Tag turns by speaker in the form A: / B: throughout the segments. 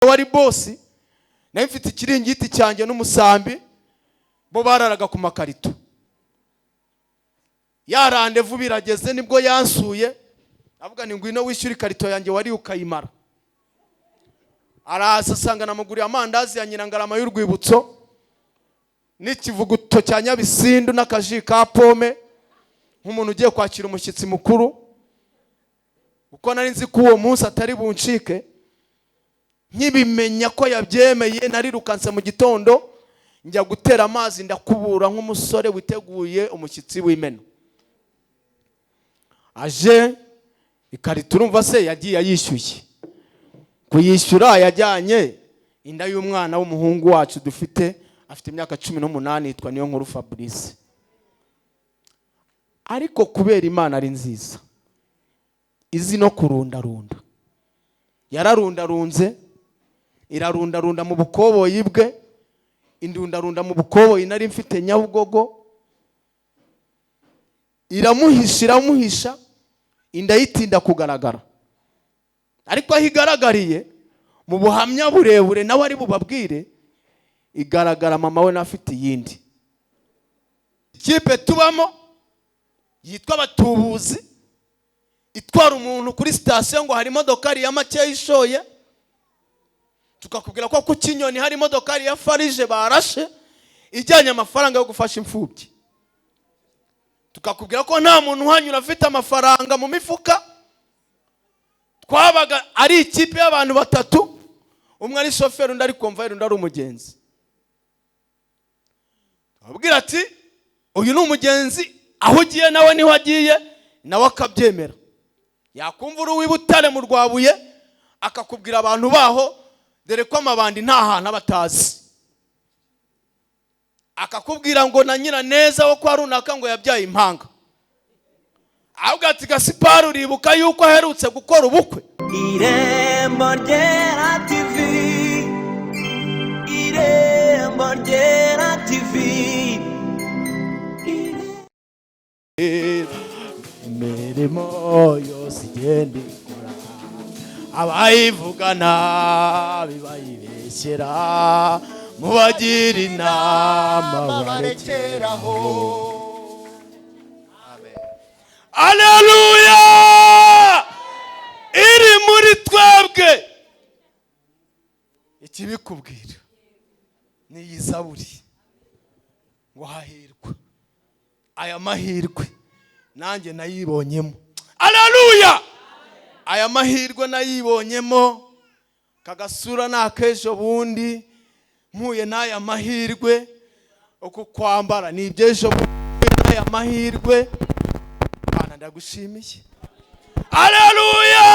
A: wari bosi nayo mfite ikiringiti cyanjye n'umusambi bo bararaga ku makarito. Ya randevu birageze nibwo yansuye avuga ni ngwino wishyura ikarito yanjye wari ukayimara. Araza asanga namuguriye amandazi ya Nyirangarama y'urwibutso n'ikivuguto cya Nyabisindu n'akaji ka pome nk'umuntu ugiye kwakira umushyitsi mukuru. Uko nari nzi ko uwo munsi atari buncike, nkibimenya ko yabyemeye narirukanse mu gitondo njya gutera amazi ndakubura nk'umusore witeguye umushyitsi w'imena. Aje ikarito urumva se yagiye ayishyuye. Kuyishyura yajyanye inda y'umwana w'umuhungu wacu dufite afite imyaka 18 yitwa Niyonkuru Fabrice. Ariko kubera Imana ari nziza izi no kurundarunda, yararundarunze irarundarunda mu bukoboyi bwe, indundarunda mu bukoboyi nari mfite Nyabugogo, iramuhisha inda yitinda kugaragara. Ariko aho igaragariye mu buhamya burebure nawe ari bubabwire, igaragara mama we nafite yindi. Ikipe tubamo yitwa Abatubuzi, itwara umuntu kuri station ngo hari imodokari ya make yishoye, tukakubwira ko ku Kinyoni hari imodokari ya Farije barashe ijyanye amafaranga yo gufasha imfubyi. Tukakubwira ko nta muntu uhanyura afite amafaranga mu mifuka. Twabaga ari ikipe y'abantu batatu, umwe ari shoferi undi ari konvayeri undi ari umugenzi. Abwira ati uyu ni umugenzi, aho ugiye nawe niho agiye, nawe akabyemera. Yakumva uri w'Ibutare mu Rwabuye akakubwira abantu baho dore ko amabandi nta hantu abatazi. Akakubwira ngo na Nyiraneza wo kwa runaka ngo yabyaye impanga. Ahubwo ati Gaspard uribuka yuko aherutse gukora ubukwe.
B: Irembo Ryera TV, Irembo Ryera TV,
A: imirimo yose igenda ikora abayivugana bibayibeshyera, mubagira inama barekeraho. Haleluya! Iri muri twebwe ikibikubwira ni Zaburi ngo hahirwa aya mahirwe nanjye nayibonyemo. Haleluya! Aya mahirwe nayibonyemo, kagasura nakejo bundi mpuye n'aya mahirwe, uko kwambara ni ibyejo bundi n'aya mahirwe. Bana ndagushimiye. Haleluya!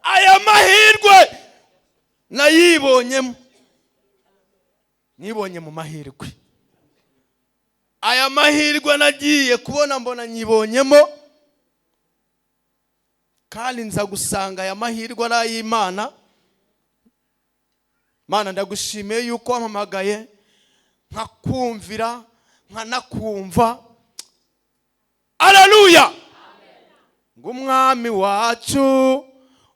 A: Aya mahirwe nayibonyemo, nibonye mu mahirwe. Aya mahirwe nagiye kubona mbona nyibonyemo, kandi nza gusanga aya mahirwe ari ay'Imana. Mana ndagushimiye yuko wampamagaye nkakumvira nkanakumva. Haleluya! Ngumwami wacu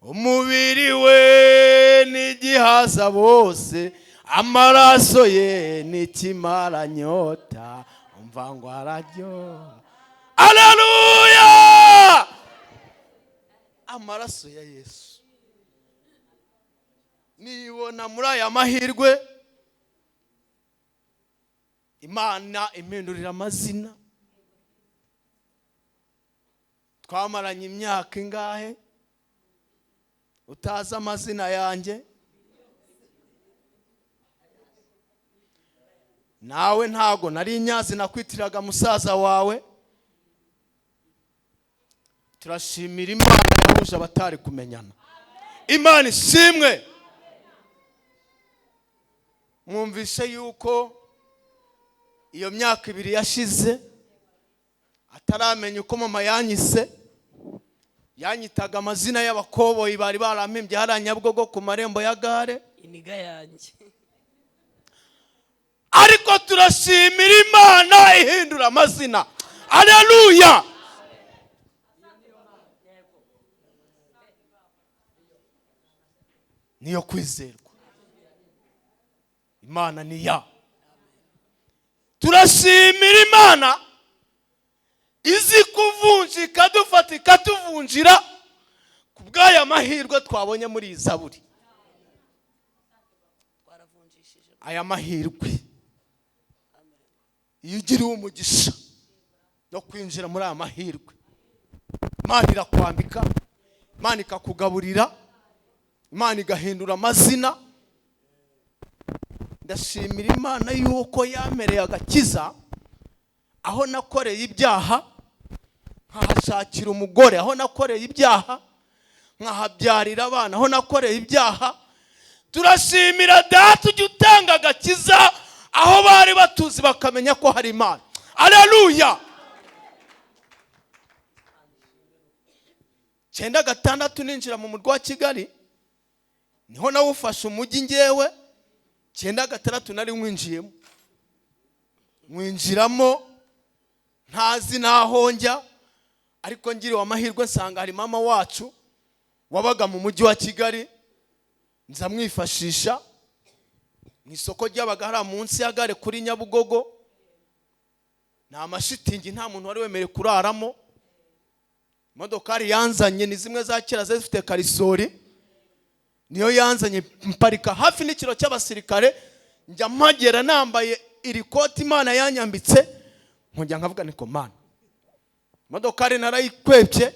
A: umubiri we n'igihaza bose, amaraso ye n'ikimara nyota, umva ngo araryoha. Haleluya! Amaraso ya Yesu nibona muri aya mahirwe, Imana impindurira amazina. Twamaranye imyaka ingahe utazi amazina yanjye? Nawe ntago nari nyazi nakwitiraga musaza wawe. Turashimira Imana yahuje abatari kumenyana. Imana ishimwe. Mwumvishe yuko iyo myaka 2 yashize ataramenya uko mama yanyise, yanyitaga amazina y'abakoboyi bari barampimbye hari Nyabugogo ku marembo ya gare,
B: iniga yanjye.
A: ariko turashimira Imana ihindura amazina. Haleluya. Niyo kwizerwa. Imana ni ya. Turashimira Imana izi kuvunja ikadufata ikatuvunjira kubw'aya mahirwe twabonye muri iyi Zaburi. Aya mahirwe iyo ugiriwe umugisha no kwinjira muri aya mahirwe, Imana irakwambika, Imana ikakugaburira, Imana igahindura amazina. Ndashimira Imana yuko yamereye agakiza aho nakoreye ibyaha nkahashakira umugore, aho nakoreye ibyaha nkahabyarira abana, aho nakoreye ibyaha. Turashimira Data ujya utanga agakiza aho bari batuzi bakamenya ko hari Imana. Haleluya. 96 ninjira mu murwa wa Kigali, niho nawufashe umujyi ngewe. 96 nari mwinjiyemo, mwinjiramo ntazi naho njya, ariko ngiriwe amahirwe nsanga hari mama wacu wabaga mu mujyi wa Kigali, nza mwifashisha mu isoko ryabaga hari munsi ya gare kuri Nyabugogo. Nta mashitingi, nta muntu wari wemere kuraramo. Modokari yanzanye ni zimwe za kera zifite karisori, niyo yanzanye mparika hafi n'ikiro cy'abasirikare. Njya mpagera nambaye iri koti Imana yanyambitse, nkongera nkavuga niko Mana, modokari narayikwebye.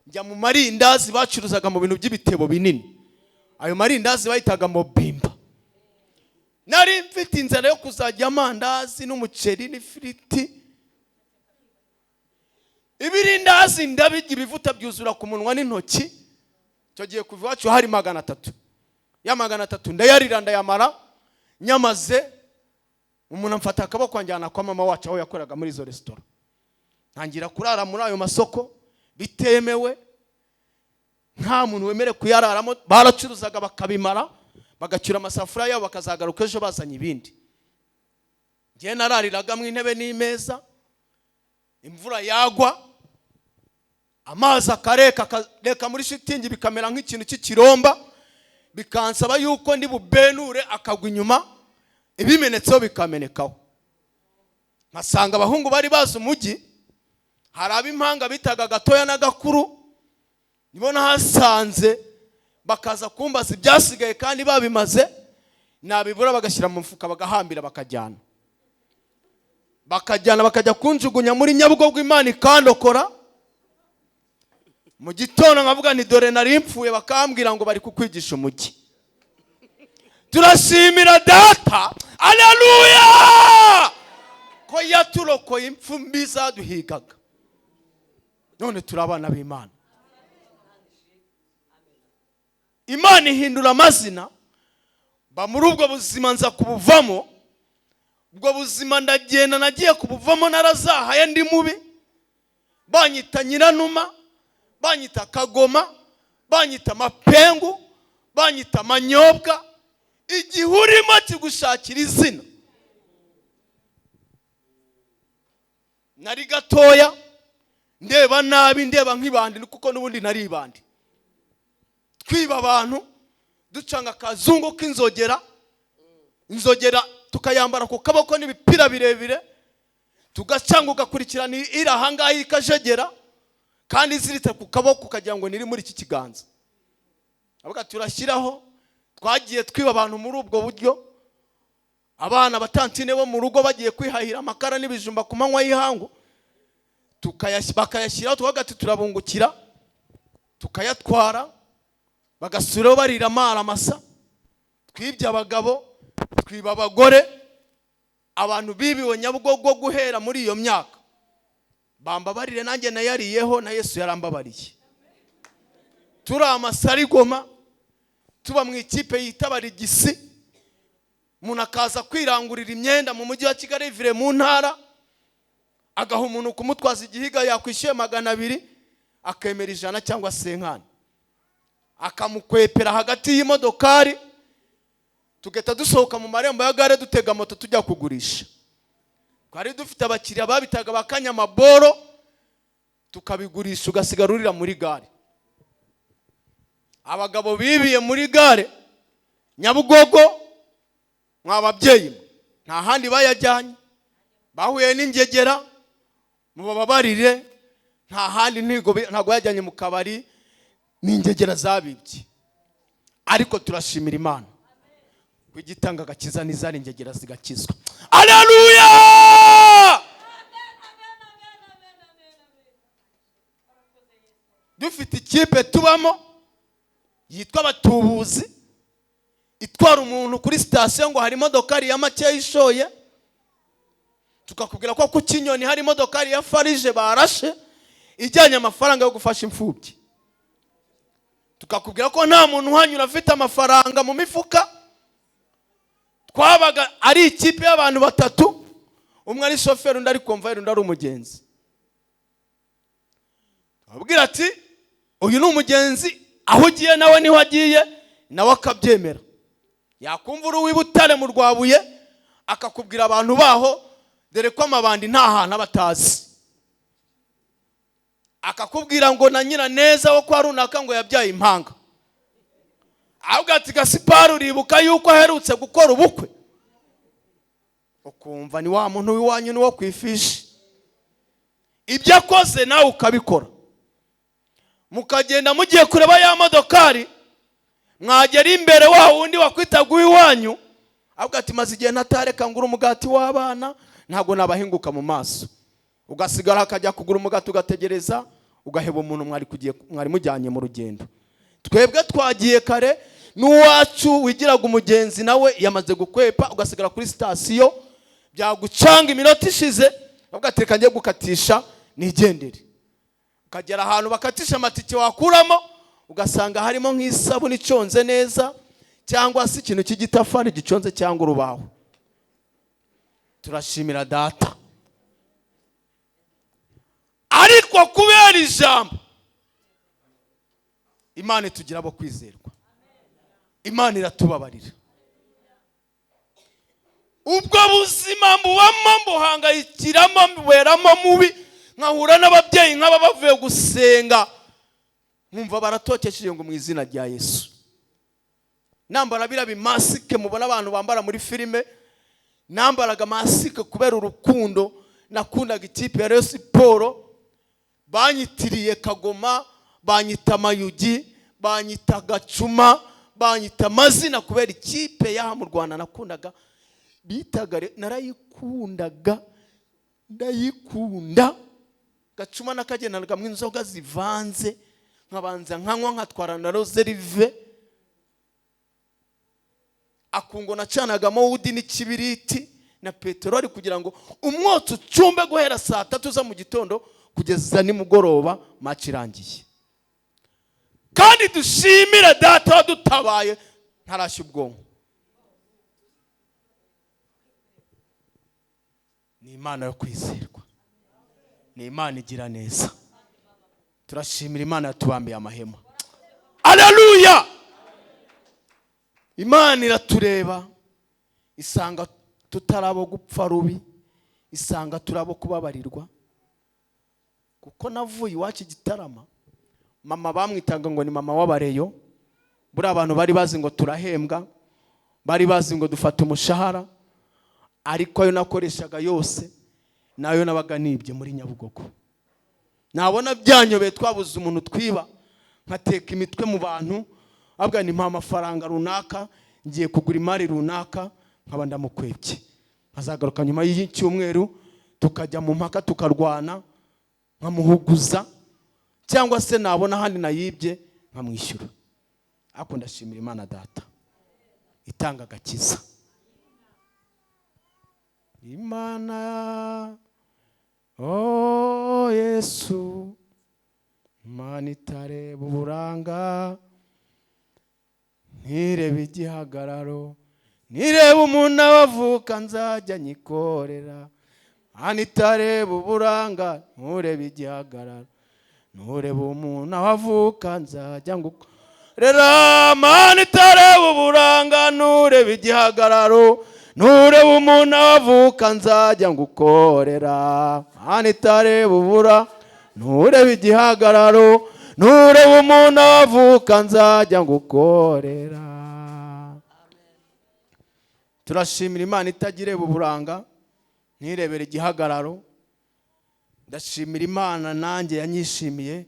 A: Njya mu marindazi bacuruzaga mu bintu by'ibitebo binini, ayo marindazi bayitaga mu bimba. Nari mfite inzara yo kuzajya amandazi n'umuceri n'ifiriti. Ibirindazi ndabijya ibivuta byuzura ku munwa n'intoki. Cyo giye kuva iwacu hari 300. Ya 300 ndayarira ndayamara. Nyamaze umuntu amfata akaboko anjyana kwa mama wacu aho yakoraga muri izo restaurant. Ntangira kurara muri ayo masoko bitemewe, nta muntu wemere kuyararamo. Baracuruzaga bakabimara, bagacyura amasafuriya yabo bakazagaruka ejo bazanye ibindi. Ngiye narariraga mu intebe n'imeza. Imvura yagwa, amazi akareka muri shitingi bikamera nk'ikintu cy'ikiromba, bikansaba yuko ndi bubenure akagwa inyuma, ibimenetseho bikamenekaho. Nkasanga abahungu bari bazi umujyi, hari ab'impanga bitaga Gatoya na Gakuru, nibo nahasanze bakaza kumbaza ibyasigaye kandi babimaze, nabibura bagashyira mu mufuka bagahambira bakajyana. Bakajya kunjugunya muri Nyabugogo. Imana ikandokora. Mu gitondo nkavuga ni dore nari mpfuye, bakambwira ngo bari kukwigisha umujyi. Turashimira Data. Haleluya. Ko yaturokoye impfu mbi zaduhigaga, none turabana b'Imana. Imana ihindura amazina. Ba muri ubwo buzima nza kubuvamo. Ubwo buzima ndagenda nagiye kubuvamo narazahaye ndi mubi. Banyita Nyiranuma, banyita Kagoma, banyita Mapengu, banyita Manyobwa. Igihe urimo kigushakira izina. Nari gatoya, ndeba nabi, ndeba nk'ibandi, kuko n'ubundi nari ibandi. Twiba abantu, ducanga akazungu k'inzogera. Inzogera tukayambara ku kaboko n'ibipira birebire, tugacanga ugakurikirana iri ahangaha ikajegera, kandi iziritse ku kaboko ukagira ngo niri muri iki kiganza. Avuga turashyiraho. Twagiye twiba abantu muri ubwo buryo. Abana batantine bo mu rugo bagiye kwihahira amakara n'ibijumba ku manywa y'ihangu, bakayashyiraho, twagati turabungukira, tukayatwara, bagasubiraho barira amasa. Twibye abagabo, twiba abagore. Abantu bibiwe Nyabugogo guhera muri iyo myaka. Bambabarire nanjye nayariyeho, na Yesu yarambabariye. Turi amasarigoma, tuba mu ikipe yitabara igisi. Umuntu akaza kwirangurira imyenda mu mujyi wa Kigali vire mu ntara, agaha umuntu kumutwaza igihiga yakwishyuye 200, akemera 100 cyangwa 50, akamukwepera hagati y'imodokari. tugahita dusohoka mu marembo ya gare dutega moto tujya kugurisha. Twari dufite abakiriya babitaga bakanyamaboro, tukabigurisha ugasigara urira muri gare. Abagabo bibiye muri gare Nyabugogo, mwababyeyi nta handi bayajyanye, bahuye n'ingegera, mubabarire, nta handi ntago yajyanye mu kabari, n'ingegera zabibye. Ariko turashimira Imana kwigitanga gakiza n'izari ingegera zigakizwa. Haleluya! Dufite ikipe tubamo yitwa Abatubuzi, itwara umuntu kuri station ngo hari imodokari ya make yishoye, tukakubwira ko ku Kinyoni hari imodokari ya Farije barashe ijyanye amafaranga yo gufasha imfubyi. Tukakubwira ko nta muntu uhanyura afite amafaranga mu mifuka. Twabaga ari ikipe y'abantu batatu, umwe ari shoferi, undi ari konvayeri, undi ari umugenzi. Abwira ati uyu ni umugenzi, aho ugiye nawe niho agiye, nawe akabyemera. Yakumva uri w'Ibutare mu Rwabuye akakubwira abantu baho dore ko amabandi nta hantu abatazi. Akakubwira ngo na Nyiraneza wo kwa runaka ngo yabyaye impanga. Ahubwo ati Gaspar uribuka yuko aherutse gukora ubukwe? Ukumva ni wa muntu w'iwanyu ni wo kwifishi. Ibyo akoze nawe ukabikora. Mukagenda mugiye kureba ya modokari, mwagera imbere wa wundi wakwitaguye iwanyu, ahubwo ati maze igihe natareka ngura umugati w'abana, ntago nabahinguka mu maso. Ugasigara akajya kugura umugati ugategereza, ugaheba umuntu mwari mujyanye mu rugendo. Twebwe twagiye kare, n'uwacu wigiraga umugenzi nawe yamaze gukwepa, ugasigara kuri station, byagucanga iminota ishize, ahubwo ati reka njye gukatisha nigendere. Ukagera ahantu bakatisha amatike wakuramo, ugasanga harimo nk'isabuni iconze neza, cyangwa se ikintu cy'igitafari giconze cyangwa urubaho. Turashimira Data. Ariko kubera ijambo, Imana itugira abo kwizerwa. Imana iratubabarira. Ubwo buzima mbubamo mbuhangayikiramo mbuberamo mubi, nkahura n'ababyeyi nk'aba bavuye gusenga, nkumva baratokesheje ngo mu izina rya Yesu. Nambara bira bimasike mubona abantu bambara muri filime, nambaraga masike kubera urukundo nakundaga ikipe ya Rayon Sport. Banyitiriye Kagoma, banyita Mayugi, banyita Gacuma, banyita amazina kubera ikipe yaha mu Rwanda nakundaga, bitaga narayikundaga, ndayikunda. Gacuma nakagendanaga mu inzoga zivanze, nkabanza nkanywa nkatwara na Roserive. Akungo nacanagamo wudi n'ikibiriti na peteroli kugira ngo umwotsi ucumbe guhera saa 3 za mu gitondo kugeza nimugoroba macirangiye. Kandi dushimira Data wadutabaye ntarashya ubwonko. Ni Imana yo kwizerwa, ni Imana igira neza. Turashimira Imana yatubambiye amahema. Haleluya! Imana iratureba, isanga tutarabo gupfa rubi, isanga turabo kubabarirwa. Kuko navuye iwacu Gitarama, mama bamwitanga ngo ni mama w'abareyo. Buri abantu bari bazi ngo turahembwa, bari bazi ngo dufata umushahara, ariko ayo nakoreshaga yose nayo nabaga nibye muri Nyabugogo. Nabona byanyobeye twabuze umuntu twiba, nkateka imitwe mu bantu, abwa ni mpa amafaranga runaka, ngiye kugura imari runaka, nkaba ndamukwebye. Azagaruka nyuma y'icyumweru tukajya mu mpaka tukarwana, nkamuhuguza, cyangwa se nabona handi nayibye nkamwishyura. Ako ndashimira Imana Data itanga agakiza. Imana oh Yesu, Imana itareba uburanga, ntireba igihagararo, ntireba umuntu abavuka nzajya nyikorera. Imana itareba uburanga, ntureba igihagararo, ntureba umuntu abavuka nzajya ngo rera mana itareba uburanga, ntureba igihagararo, ntureba umuntu avuka nzajya ngukorera. Mana itareba ubura, ntureba igihagararo, ntureba umuntu avuka nzajya ngukorera. Turashimira Imana itagireba uburanga, ntirebere igihagararo. Ndashimira Imana nanjye yanyishimiye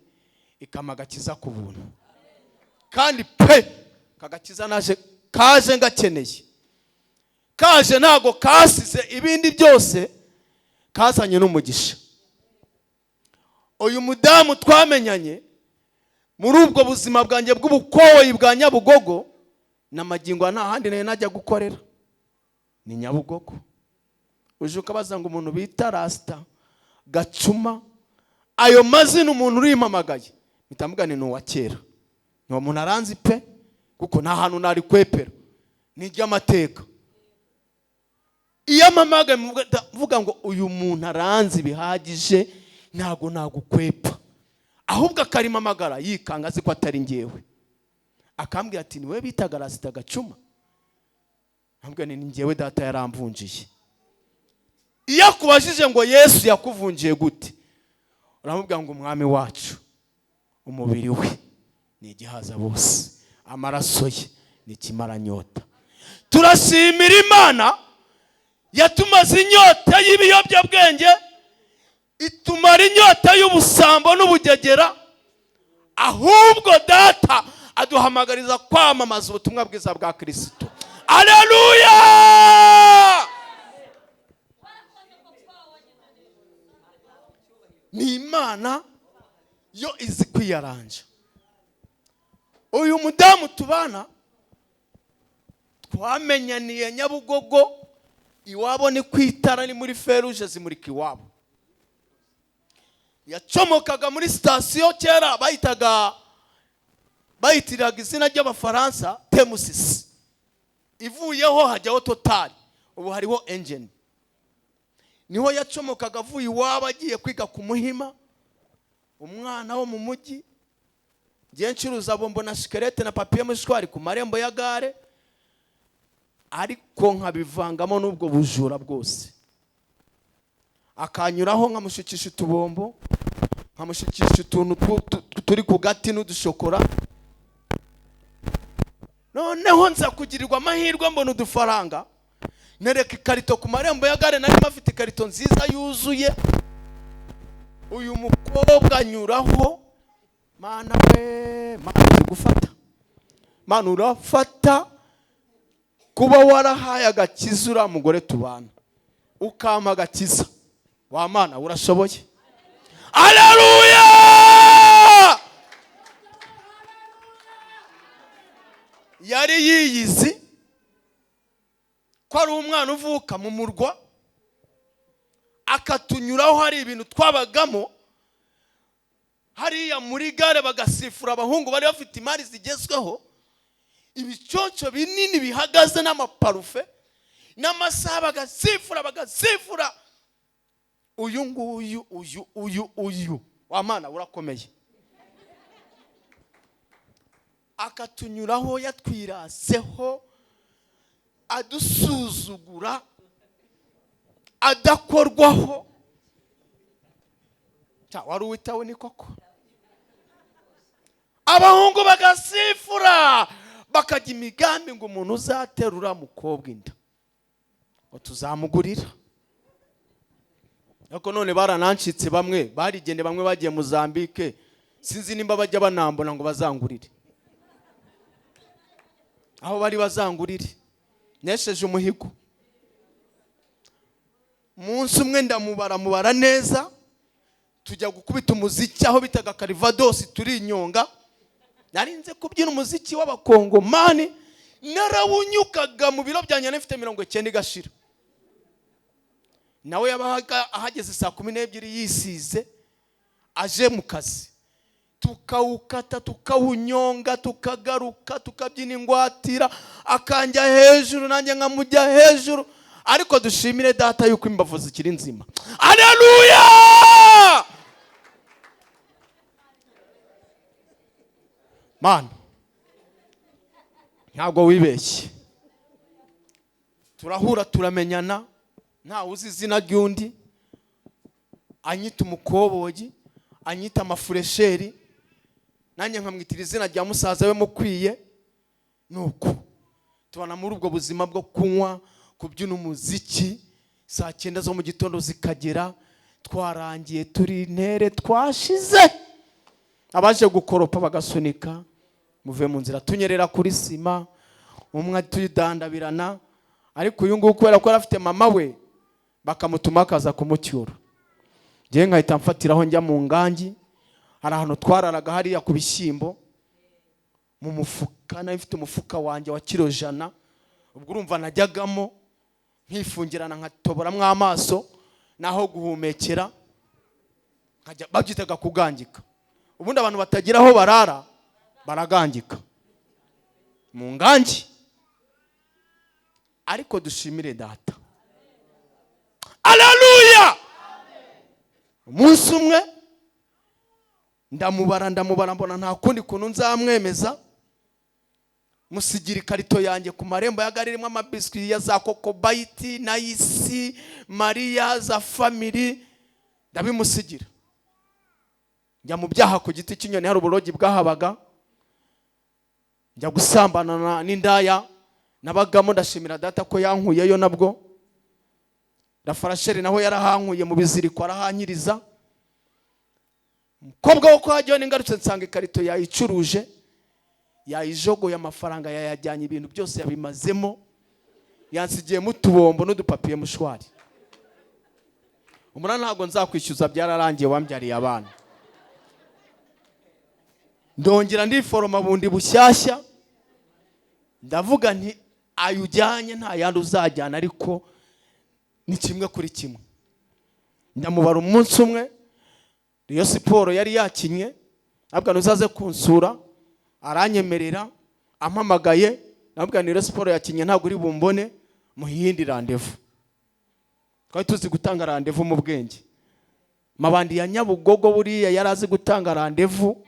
A: ikama agakiza ku buntu. Kandi pe kagakiza kaje ngakeneye. Kaje ntago kasize ibindi byose, kazanye n'umugisha. Uyu mudamu twamenyanye muri ubwo buzima bwanjye bw'ubukoyi bwa Nyabugogo, n'amagingo nta handi nayo najya gukorera, ni Nyabugogo. Uje ukabaza ngo umuntu bita Rasta Gacuma, ayo mazina umuntu urimpamagaye mitamugane ni uwa kera, ni umuntu aranzi pe, kuko nta hantu nari kwepera, ni iry'amateka. Iyo amamaga mvuga ngo uyu muntu aranzi bihagije, ntago nagukwepa, ahubwo akarimamagara yikanga azi ko atari ngewe, akambwira ati niwe bitaga Rasta Gacuma. Ntabwo ni ngewe, data yaramvunjiye. Iyo akubajije ngo Yesu yakuvunjiye gute, uramubwira ngo umwami wacu, umubiri we ni igihaza bose, amaraso ye ni ikimaranyota. Turashimira Imana yatumaze inyota y'ibiyobyabwenge, itumara inyota y'ubusambo n'ubugegera, ahubwo data aduhamagariza kwamamaza ubutumwa bwiza bwa Kristo. Haleluya! Ni Imana yo izi kwiyaranja. Uyu mudamu tubana twamenyaniye Nyabugogo, iwabo ni kwitara, ni muri feruje zimurika iwabo. Yacomokaga muri sitasiyo kera bayitiraga izina ry'Abafaransa Temusisi, ivuyeho hajyaho Total, ubu hariho Engine. Niho yacomokaga avuye iwabo agiye kwiga ku Muhima, umwana wo mu mujyi. Ngiye ncuruza bombo na shikarete na papiye mushwari ku marembo ya gare, ariko nkabivangamo n'ubwo bujura bwose. Akanyuraho nkamushikisha utubombo, nkamushikisha utuntu turi ku gati n'udushokora. Noneho nza kugirirwa amahirwe mbona udufaranga, nereka ikarito ku marembo ya gare, nari mafite ikarito nziza yuzuye. Uyu mukobwa anyuraho, Mana we, Mana gufata, Mana urafata kuba warahaye agakiza uriya mugore tubana, ukampa agakiza, wa Mana urashoboye. Haleluya! Yari yiyizi ko ari umwana uvuka mu murwa, akatunyuraho hari ibintu twabagamo hariya muri gare, bagasifura abahungu bari bafite imari zigezweho, ibicoco binini bihagaze n'amaparufe n'amasaha, bagasifura. Uyu nguyu wa Mana urakomeye, akatunyuraho yatwiraseho, adusuzugura, adakorwaho. Wari uwitawe ni koko. Abahungu bagasifura, bakajya imigambi ngo umuntu uzaterura mukobwa inda ngo tuzamugurira. Ariko none baranancitse, bamwe barigende, bamwe bagiye Mozambique, sinzi nimba bajya banambona ngo bazangurire. Aho bari bazangurire, nesheje umuhigo. Umunsi umwe ndamubara neza, tujya gukubita umuziki aho bitaga Calvados, turi inyonga. Narinze kubyina umuziki w'Abakongomani, narawunyukaga mu biro byanjye nifite 90 igashira. Nawe yabahaga ahageze saa 12 yisize aje mu kazi, tukawukata tukawunyonga, tukagaruka tukabyina ingwatira, akanja hejuru nanjye nkamujya hejuru. Ariko dushimire data yuko imbavu zikiri nzima. Haleluya! Mana ntabwo wibeshye. Turahura turamenyana, nta uzi izina ry'undi, anyita umukoboyi, anyita amafuresheri, nanjye nkamwitira izina rya musaza we mukwiye. Nuko tubana muri ubwo buzima bwo kunywa, kubyina umuziki, saa 9 zo mu gitondo zikagera, twarangiye turi intere twashize. Abaje gukoropa bagasunika, muve mu nzira, tunyerera kuri sima, umwe tuyidandabirana. Ariko uyu nguyu kubera ko afite mama we, bakamutuma akaza kumucyura. Ngiye nkahita mfatiraho njya mu ngangi, hari ahantu twararaga hariya ku bishyimbo, mu mufuka, nayo mfite umufuka wanjye wa kilo 100. Ubwo urumva najyagamo nkifungirana nkatoboramwe amaso, naho guhumekera nkajya, babyitaga kugangika. Ubundi abantu batagira aho barara baragangika mu ngangi. Ariko dushimire data, haleluya. Umunsi umwe ndamubara mbona nta kundi kuntu nzamwemeza, musigira ikarito yanjye ku marembo yagaririmo amabiswi ya za Coco Bite, Nice, Maria, za Family, ndabimusigira. Njya mu byaha ku giti cy'inyoni, hari uburogi bwahabaga, njya gusambana n'indaya nabagamo. Ndashimira data ko yankuyeyo nabwo. Rafarasheri naho yarahankuye mu biziriko arahanyiriza. Umukobwa wo kwa John ngarutse nsanga ikarito yayicuruje, yayijogoye, amafaranga yayajyanye, ibintu byose yabimazemo, yansigiye mu tubombo n'udupapiye mushwari. Umurana ntabwo nzakwishyuza, byararangiye, wambyariye abana. Ndongera ndiforoma bundi bushyashya, ndavuga nti ayujyanye nta yandi uzajyana, ariko ni kimwe kuri kimwe. Ndamubara umunsi umwe, iyo siporo yari yakinye, abwa nuzaze kunsura, aranyemerera, ampamagaye, nabwa ni siporo yakinye ntabwo uri bumbone, muhindi randevu. Twari tuzi gutanga randevu mu bwenge. Mabandi ya Nyabugogo buriya yarazi gutanga randevu,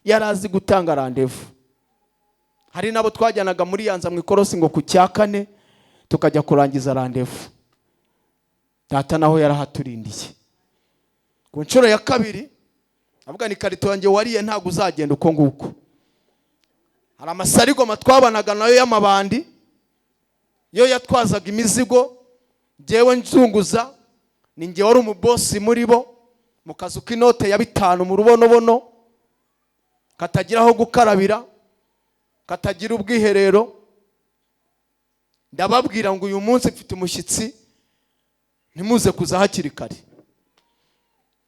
A: yarazi gutanga randevu. Hari nabo twajyanaga muri Yanza mu ikorosi ngo ku cya 4 tukajya kurangiza randevu. Data naho yarahaturindiye. Ku nshuro ya kabiri avuga ni karito yanjye wariye ntabwo uzagenda uko nguko. Hari amasarigoma twabanaga nayo y'amabandi, yo yatwazaga imizigo, jewe nzunguza, ninjye wari umubosi muri bo, mu kazu k'inote ya 5 mu rubonobono, katagira aho gukarabira, katagira ubwiherero. Ndababwira ngo uyu munsi mfite umushyitsi, ntimuze kuza hakiri kare.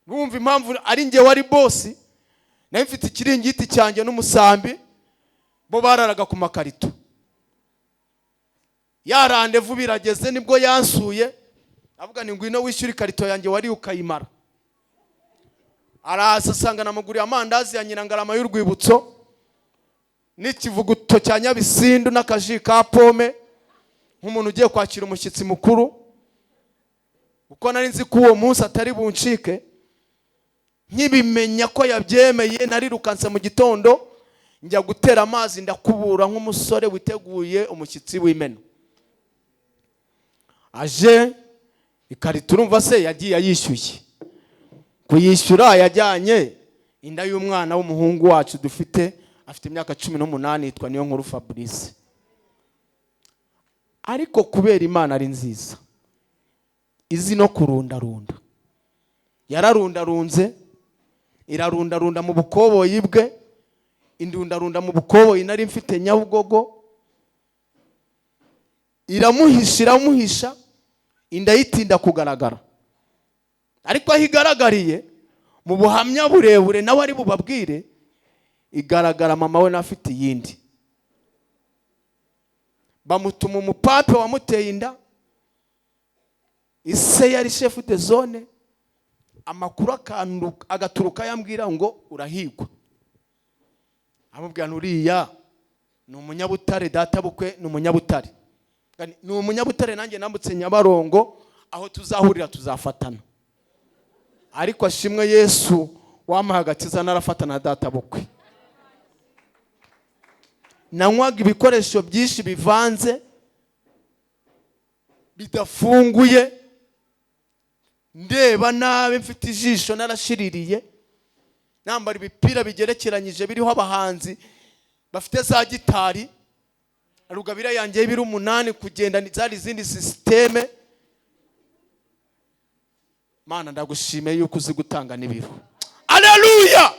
A: Bumva impamvu ari njye wari bosi, nayo mfite ikiringiti cyanjye n'umusambi, bo bararaga ku makarito. Ya randevu birageze nibwo yansuye, avuga ni ngwino wishyura ikarito yanjye wari ukayimara. Araza asanga namuguriye amandazi ya Nyirangarama y'urwibutso, n'ikivuguto cya Nyabisindu n'akaji ka pome, nk'umuntu ugiye kwakira umushyitsi mukuru. Uko nari nzi ko uwo munsi atari buncike, nkibimenya ko yabyemeye, narirukanse mu gitondo njya gutera amazi, ndakubura nk'umusore witeguye umushyitsi w'imeno. Aje ikarito, urumva se yagiye yishyuye. Kuyishyura yajyanye inda y'umwana w'umuhungu wacu dufite, afite imyaka 18, yitwa Niyonkuru Fabrice. Ariko kubera Imana ari nziza, izi no kurundarunda, yararundarunze, irarundarunda mu bukoboyi bwe, indundarunda mu bukoboyi nari mfite Nyabugogo, iramuhisha, inda yitinda kugaragara. Ariko aho igaragariye mu buhamya burebure nawe ari bubabwire, igaragara mama we nafite yindi. Bamutuma umupape wamuteye inda, ise yari chef de zone, amakuru agaturuka yambwira ngo urahigwa. Amubwira nuriya ni umunyabutare, data bukwe ni umunyabutare. Ni umunyabutare, nanjye nambutse Nyabarongo, aho tuzahurira tuzafatana. Ariko ashimwe Yesu wamuha agakiza, narafatana data bukwe. nanywaga ibikoresho byinshi bivanze bidafunguye, ndeba nabi, mfite ijisho narashiririye, nambara ibipira bigerekeranyije biriho abahanzi bafite za gitari, rugabira yanjye y'ibiro 8 kugenda zari izindi systeme. Mana ndagushimiye yuko uzi gutanga n'ibiro. Haleluya!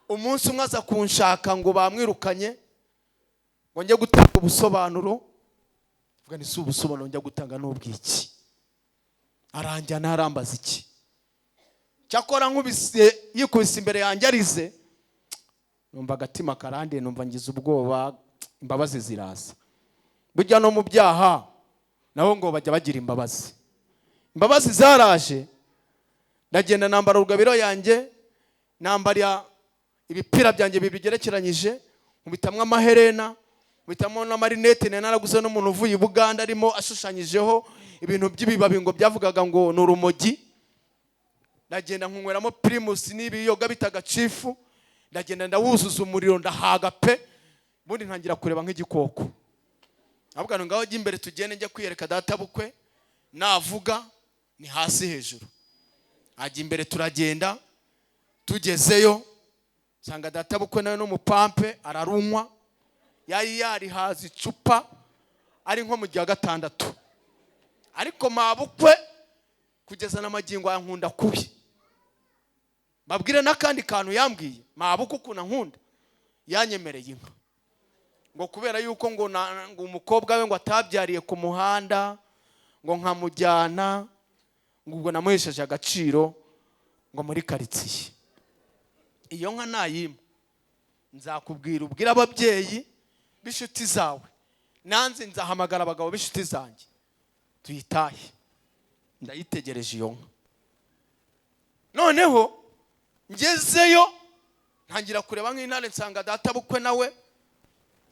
A: Umunsi umwe aza kunshaka ngo bamwirukanye ngo njye gutanga ubusobanuro, vuga ni ubusobanuro njya gutanga n'ubwiki, aranjyana arambaza iki, cyakora nkubise yikubise imbere yanjye arize, numva agatima karande, numva ngize ubwoba, imbabazi ziraza. Burya no mu byaha naho ngo bajya bagira imbabazi. Imbabazi zaraje, ndagenda nambara rugabiro yanjye, nambara ibipira byanjye bibigerekeranyije, mubitamwe amaherena, mubitamwe n'amarinete, naraguze n'umuntu uvuye i Buganda arimo ashushanyijeho ibintu by'ibibabi ngo byavugaga ngo nurumogi. Ndagenda nkunyweramo Primus n'ibiyoga bitaga Chifu, ndagenda ndawuzuza umuriro ndahaga pe, bundi ntangira kureba nk'igikoko. Avuga ngo ngaho imbere tugende njye kwiyereka data bukwe, navuga ni hasi hejuru. Ajya imbere turagenda, tugezeyo sanga data bukwe nawe n'umupampe ararunywa, yari hazi icupa ari nko mu gihe 6. Ariko mabukwe kugeza n'amagingo yankunda kubi. Babwire nakandi kantu yambwiye, mabukwe kuna nkunda yanyemereye inka, ngo kubera yuko ngo umukobwa we ngo atabyariye ku muhanda, ngo nkamujyana, ngo ubwo namuhesheje agaciro ngo muri karitsiye. Iyo nka nayima nzakubwira, ubwira ababyeyi b'inshuti zawe, nanze nzahamagara abagabo b'inshuti zanjye tuyitahe. Ndayitegereje iyo nka. Noneho ngezeyo ntangira kureba nk'intare, nsanga data bukwe nawe,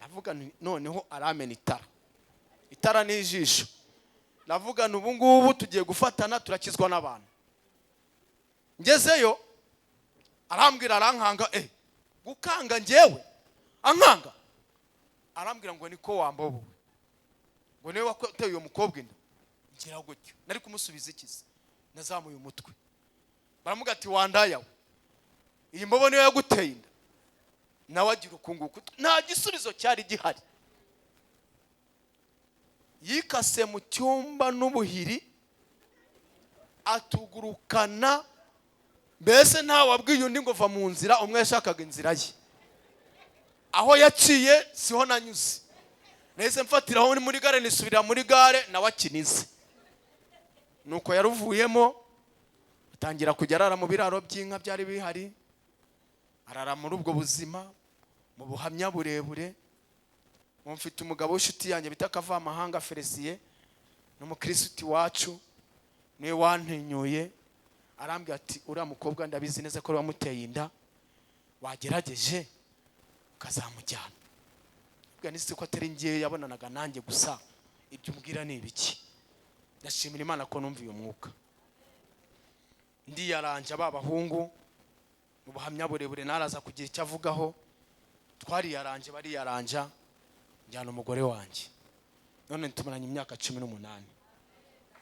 A: navuga noneho aramena itara n'ijisho. Navuga ubu ngubu tugiye gufatana turakizwa n'abantu. Ngezeyo arambwira, arankanga, gukanga njyewe ankanga, arambwira ngo niko wambobo, ngo niwe wateye uyo mukobwa inda. Ngira gutyo nari kumusubiza ikiza, nazamuye umutwe. Baramuga ati wandaya we, iyi mbobo niyo yaguteye inda? Nawe agira ukunguku, nta gisubizo cyari gihari. Yikase mu cyumba n'ubuhiri, atugurukana, mbese nta wabwiye undi ngo va mu nzira, umwe yashakaga inzira ye. Aho yaciye siho nanyuze, nahise mfatiraho muri gare, nisubira muri gare nawe akinize. Nuko yaruvuyemo, atangira kujya arara mu biraro by'inka byari bihari, arara muri ubwo buzima, mu buhamya burebure. Mfite umugabo w'inshuti yanjye bita Kavamahanga Felicien, n'umukristo wacu, niwe wantinyuye, arambwira ati uriya mukobwa ndabizi neza ko wamuteye inda, wagerageje ukazamujyana. Ubwo nisi ko atari ngiye yabonanaga nanjye gusa, ibyo umbwira ni ibiki? Ndashimira Imana ko numva uyu mwuka. Ndi yaranje abahungu mu buhamya burebure, naraza kugira icyo avugaho. Twari yaranje, bari yaranja, njyana umugore wanjye, none tumaranye imyaka 18.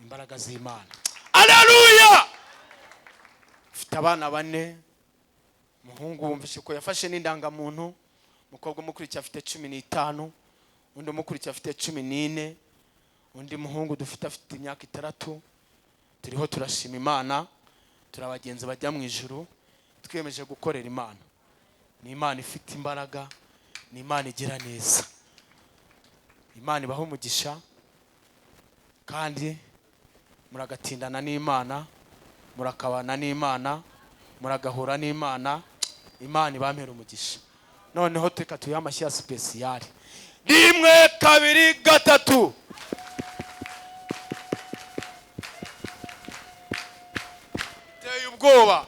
A: Imbaraga z'Imana. Haleluya! Mfite abana 4. Umuhungu wumvishe ko yafashe n'indangamuntu, umukobwa mukurikiye afite 15, undi mukurikiye afite 14, undi muhungu dufite afite imyaka 6. Turiho turashima Imana, turabagenzi bajya mu ijuru, twiyemeje gukorera Imana. Ni Imana ifite imbaraga, ni Imana igira neza. Imana ibaho umugisha, kandi muragatindana n'Imana, murakabana n'Imana, muragahura n'Imana. Imana ibampera umugisha. Noneho tweka tuya amashyi special. 1 2 3. Teye ubwoba.